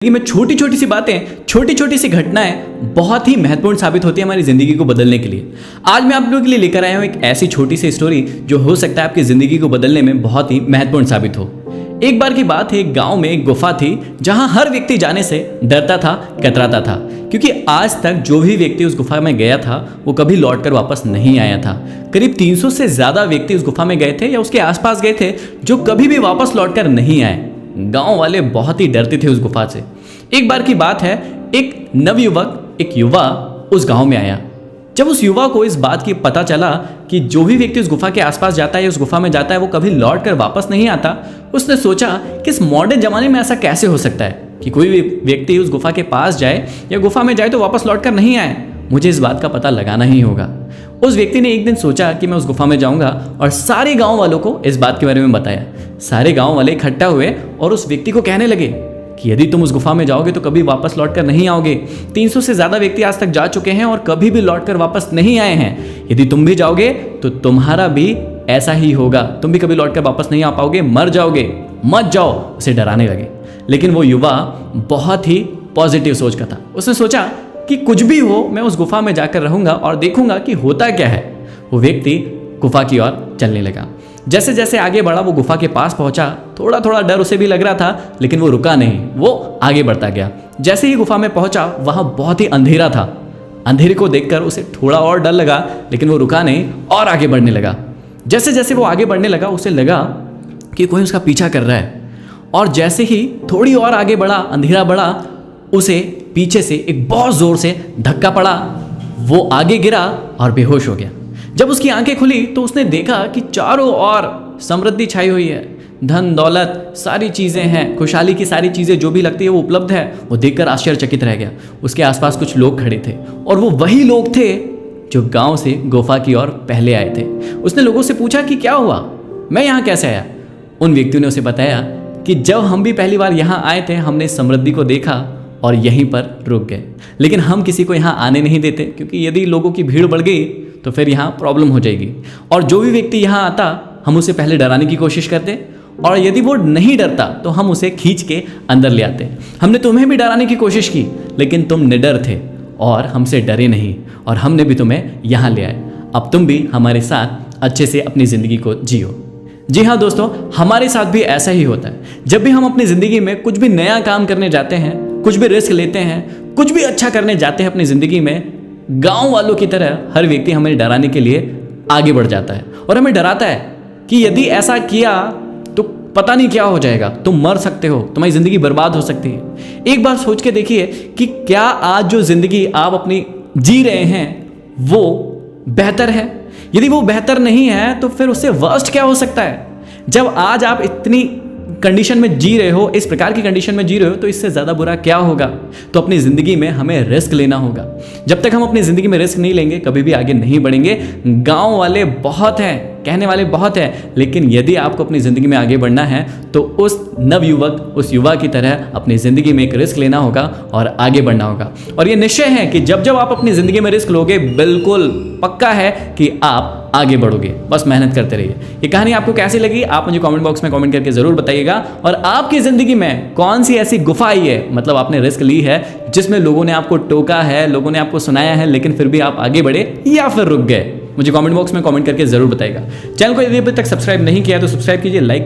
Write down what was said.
में छोटी छोटी सी बातें, छोटी छोटी सी घटनाएं बहुत ही महत्वपूर्ण साबित होती है हमारी जिंदगी को बदलने के लिए। आज मैं आप लोगों के लिए लेकर आया हूं एक ऐसी छोटी सी स्टोरी जो हो सकता है आपकी जिंदगी को बदलने में बहुत ही महत्वपूर्ण साबित हो। एक बार की बात है, एक गांव में एक गुफा थी जहां हर व्यक्ति जाने से डरता था, कतराता था, क्योंकि आज तक जो भी व्यक्ति उस गुफा में गया था वो कभी लौटकर वापस नहीं आया था। करीब 300 से ज्यादा व्यक्ति उस गुफा में गए थे या उसके आसपास गए थे जो कभी भी वापस लौटकर नहीं आए। गांव वाले बहुत ही डरते थे उस गुफा से। एक बार की बात है, एक नवयुवक, एक युवा उस गांव में आया। जब उस युवा को इस बात की पता चला कि जो भी व्यक्ति उस गुफा के आसपास जाता है या उस गुफा में जाता है वो कभी लौट कर वापस नहीं आता, उसने सोचा कि इस मॉडर्न जमाने में ऐसा कैसे हो सकता है कि कोई भी व्यक्ति उस गुफा के पास जाए या गुफा में जाए तो वापस लौट कर नहीं आए। मुझे इस बात का पता लगाना ही होगा। उस व्यक्ति ने एक दिन सोचा कि मैं उस गुफा में जाऊंगा और सारे गांव वालों को इस बात के बारे में बताया। सारे गांव वाले इकट्ठा हुए और उस व्यक्ति को कहने लगे कि यदि तुम उस गुफा में जाओगे तो कभी वापस लौटकर नहीं आओगे। 300 से ज्यादा व्यक्ति आज तक जा चुके हैं और कभी भी लौटकर वापस नहीं आए हैं। यदि तुम भी जाओगे तो तुम्हारा भी ऐसा ही होगा, तुम भी कभी लौटकर वापस नहीं आ पाओगे, मर जाओगे, मत जाओ। उसे डराने लगे। लेकिन वो युवा बहुत ही पॉजिटिव सोच का था। उसने सोचा कि कुछ भी हो मैं उस गुफा में जाकर रहूंगा और देखूंगा कि होता क्या है। वो व्यक्ति गुफा की ओर चलने लगा। जैसे जैसे आगे बढ़ा वो गुफा के पास पहुंचा। थोड़ा थोड़ा डर उसे भी लग रहा था, लेकिन वो रुका नहीं, वो आगे बढ़ता गया। जैसे ही गुफा में पहुंचा वहां बहुत ही अंधेरा था। अंधेरे को देखकर उसे थोड़ा और डर लगा, लेकिन वो रुका नहीं और आगे बढ़ने लगा। जैसे जैसे वो आगे बढ़ने लगा उसे लगा कि कोई उसका पीछा कर रहा है। और जैसे ही थोड़ी और आगे बढ़ा, अंधेरा बढ़ा, उसे पीछे से एक बहुत जोर से धक्का पड़ा। वो आगे गिरा और बेहोश हो गया। जब उसकी आंखें खुली तो उसने देखा कि चारों ओर समृद्धि छाई हुई है, धन दौलत सारी चीज़ें हैं, खुशहाली की सारी चीज़ें जो भी लगती है वो उपलब्ध है। वो देखकर आश्चर्यचकित रह गया। उसके आसपास कुछ लोग खड़े थे और वो वही लोग थे जो गांव से गुफा की ओर पहले आए थे। उसने लोगों से पूछा कि क्या हुआ, मैं यहाँ कैसे आया। उन व्यक्तियों ने उसे बताया कि जब हम भी पहली बार यहाँ आए थे हमने समृद्धि को देखा और यहीं पर रुक गए, लेकिन हम किसी को यहाँ आने नहीं देते, क्योंकि यदि लोगों की भीड़ बढ़ गई तो फिर यहाँ प्रॉब्लम हो जाएगी। और जो भी व्यक्ति यहाँ आता हम उसे पहले डराने की कोशिश करते और यदि वो नहीं डरता तो हम उसे खींच के अंदर ले आते। हमने तुम्हें भी डराने की कोशिश की, लेकिन तुम निडर थे और हमसे डरे नहीं और हमने भी तुम्हें यहाँ ले आए। अब तुम भी हमारे साथ अच्छे से अपनी ज़िंदगी को जियो। जी हाँ दोस्तों, हमारे साथ भी ऐसा ही होता है। जब भी हम अपनी ज़िंदगी में कुछ भी नया काम करने जाते हैं, कुछ भी रिस्क लेते हैं, कुछ भी अच्छा करने जाते हैं अपनी ज़िंदगी में, गांव वालों की तरह हर व्यक्ति हमें डराने के लिए आगे बढ़ जाता है और हमें डराता है कि यदि ऐसा किया तो पता नहीं क्या हो जाएगा, तुम मर सकते हो, तुम्हारी ज़िंदगी बर्बाद हो सकती है। एक बार सोच के देखिए कि क्या आज जो ज़िंदगी आप अपनी जी रहे हैं वो बेहतर है। यदि वो बेहतर नहीं है तो फिर उससे वर्स्ट क्या हो सकता है। जब आज आप इतनी कंडीशन में जी रहे हो, इस प्रकार की कंडीशन में जी रहे हो, तो इससे ज़्यादा बुरा क्या होगा। तो अपनी ज़िंदगी में हमें रिस्क लेना होगा। जब तक हम अपनी ज़िंदगी में रिस्क नहीं लेंगे कभी भी आगे नहीं बढ़ेंगे। गांव वाले बहुत हैं, कहने वाले बहुत हैं, लेकिन यदि आपको अपनी ज़िंदगी में आगे बढ़ना है तो उस नवयुवक, उस युवा की तरह अपनी ज़िंदगी में एक रिस्क लेना होगा और आगे बढ़ना होगा। और ये निश्चय है कि जब जब आप अपनी ज़िंदगी में रिस्क लोगे, बिल्कुल पक्का है कि आप आगे बढ़ोगे। बस मेहनत करते रहिए। ये कहानी आपको कैसी लगी आप मुझे कमेंट बॉक्स में कमेंट करके ज़रूर बताइएगा। और आपकी ज़िंदगी में कौन सी ऐसी गुफा आई है, मतलब आपने रिस्क ली है, जिसमें लोगों ने आपको टोका है, लोगों ने आपको सुनाया है, लेकिन फिर भी आप आगे बढ़े या फिर रुक गए। मुझे कमेंट बॉक्स में कमेंट करके ज़रूर बताइएगा। चैनल को यदि अभी तक सब्सक्राइब नहीं किया तो सब्सक्राइब कीजिए, लाइक